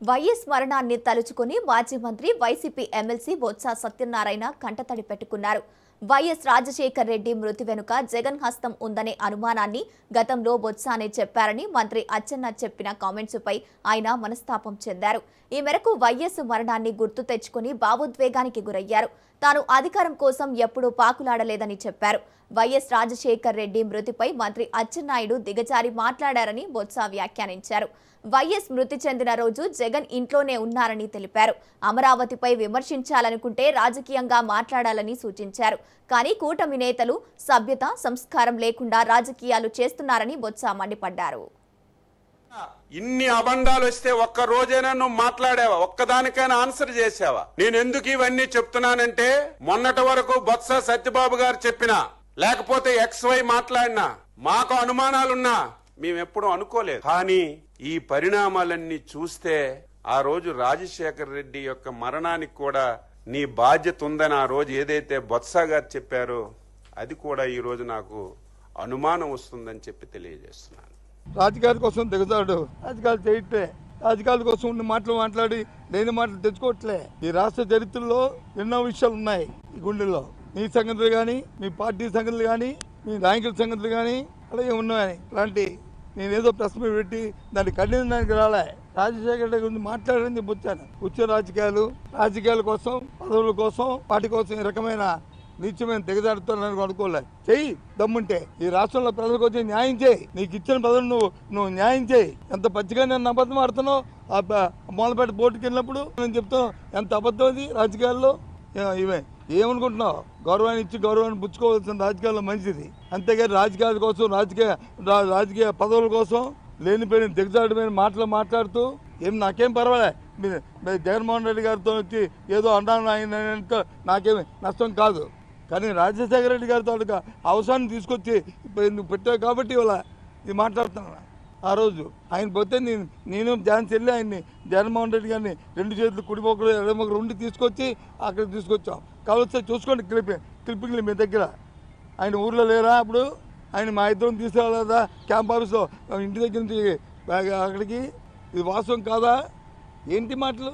YS మరణాన్ని తలుచుకుని మాజీ మంత్రి వైసీపీ ఎమ్మెల్సీ బొత్స సత్యనారాయణ కంటతడి పెట్టుకున్నారు. వైఎస్ రాజశేఖర్ రెడ్డి మృతి వెనుక జగన్ హస్తం ఉందనే అనుమానాన్ని గతంలో బొత్సానే చెప్పారని మంత్రి అచ్చెన్న చెప్పిన కామెంట్స్పై ఆయన మనస్తాపం చెందారు. ఈ మేరకు వైఎస్ మరణాన్ని గుర్తు తెచ్చుకుని భావోద్వేగానికి గురయ్యారు. తాను అధికారం కోసం ఎప్పుడూ పాకులాడలేదని చెప్పారు. వైఎస్ రాజశేఖర్ రెడ్డి మృతిపై మంత్రి అచ్చెన్నాయుడు దిగజారి మాట్లాడారని బొత్స వ్యాఖ్యానించారు. వైఎస్ మృతి చెందిన రోజు జగన్ ఇంట్లోనే ఉన్నారని తెలిపారు. అమరావతిపై విమర్శించాలనుకుంటే రాజకీయంగా మాట్లాడాలని సూచించారు. కానీ కూటమి నేతలు సభ్యత, సంస్కారం లేకుండా రాజకీయాలు చేస్తున్నారని బొత్స మండిపడ్డారు. ఇన్ని అబండాలు వస్తే ఒక్క రోజైనా నువ్వు మాట్లాడావా? ఒక్కదానికైనా ఆన్సర్ చేసావా? నేను ఎందుకు ఇవన్నీ చెప్తున్నానంటే మొన్నటి వరకు బొత్స సత్యబాబు గారు చెప్పినా లేకపోతే XY మాట్లాడినా మాకు అనుమానాలున్నా మేమెప్పుడు అనుకోలేదు. కానీ ఈ పరిణామాలన్నీ చూస్తే ఆ రోజు రాజశేఖర్ రెడ్డి యొక్క మరణానికి కూడా నీ బాధ్యత ఉందని ఆ రోజు ఏదైతే బొత్స గారు చెప్పారో అది కూడా ఈ రోజు నాకు అనుమానం వస్తుందని చెప్పి తెలియజేస్తున్నాను. రాజకీయాల కోసం దిగజాడు, రాజకీయాలు చేయట్లే, రాజకీయాల కోసం ఉన్న మాటలు మాట్లాడి లేని మాటలు తెచ్చుకోవట్లే. ఈ రాష్ట్ర చరిత్రలో ఎన్నో విషయాలు ఉన్నాయి. ఈ గుండెల్లో మీ సంగతులు కానీ, మీ పార్టీ సంగతులు కానీ, మీ నాయకుల సంగతులు కానీ అలాగే ఉన్నాయి. ఇలాంటి నేనేదో ప్రెస్ మీట్ పెట్టి దాన్ని ఖండించడానికి రాలే. రాజశేఖర రెడ్డి గురించి మాట్లాడని చెప్పొచ్చాను. కూర్చో రాజకీయాల కోసం, పదవుల కోసం, పార్టీ కోసం ఈ రకమైన నీచమైన దిగజాడుతానని అనుకోలేదు. చెయ్యి దమ్ముంటే ఈ రాష్ట్రంలో ప్రజలకు వచ్చి న్యాయం చేయి. నీకు ఇచ్చిన ప్రజలు నువ్వు న్యాయం చేయి. ఎంత పచ్చిగా నేను అబద్ధం ఆడుతున్నావు. మొదలుపెట్టి బోర్డుకి వెళ్ళినప్పుడు నేను చెప్తాను ఎంత అబద్ధం అది రాజకీయాల్లో. ఇవే ఏమనుకుంటున్నావు? గౌరవాన్ని ఇచ్చి గౌరవాన్ని పుచ్చుకోవాల్సిన రాజకీయాల్లో మంచిది. అంతేగాని రాజకీయాల కోసం, రాజకీయ పదవుల కోసం లేనిపోయిన దిగజాడుమైన మాటలు మాట్లాడుతూ నాకేం పర్వాలే. మీరు జగన్మోహన్ రెడ్డి గారితో వచ్చి ఏదో అన్నాను ఆయన నాకేమి నష్టం కాదు. కానీ రాజశేఖర రెడ్డి గారితో అవసరాన్ని తీసుకొచ్చి నువ్వు పెట్టావు కాబట్టి ఇవాళ ఇది మాట్లాడుతున్నాను. ఆ రోజు ఆయన పోతే నేను ఝాన్సీ వెళ్ళి ఆయన్ని జగన్మోహన్ రెడ్డి గారిని 2 చేతులు కుడిమొక్కలు ఎడమొక్కలు ఉండి తీసుకొచ్చి అక్కడ తీసుకొచ్చాం. కావలిస్తే చూసుకోండి క్లిప్పింగ్లు మీ దగ్గర. ఆయన ఊర్లో లేరా అప్పుడు? ఆయన మా ఇద్దరం తీసుకెళ్ళదా క్యాంప్ ఆఫీస్లో ఇంటి దగ్గర నుంచి అక్కడికి? ఇది వాస్తవం కాదా? ఏంటి మాటలు?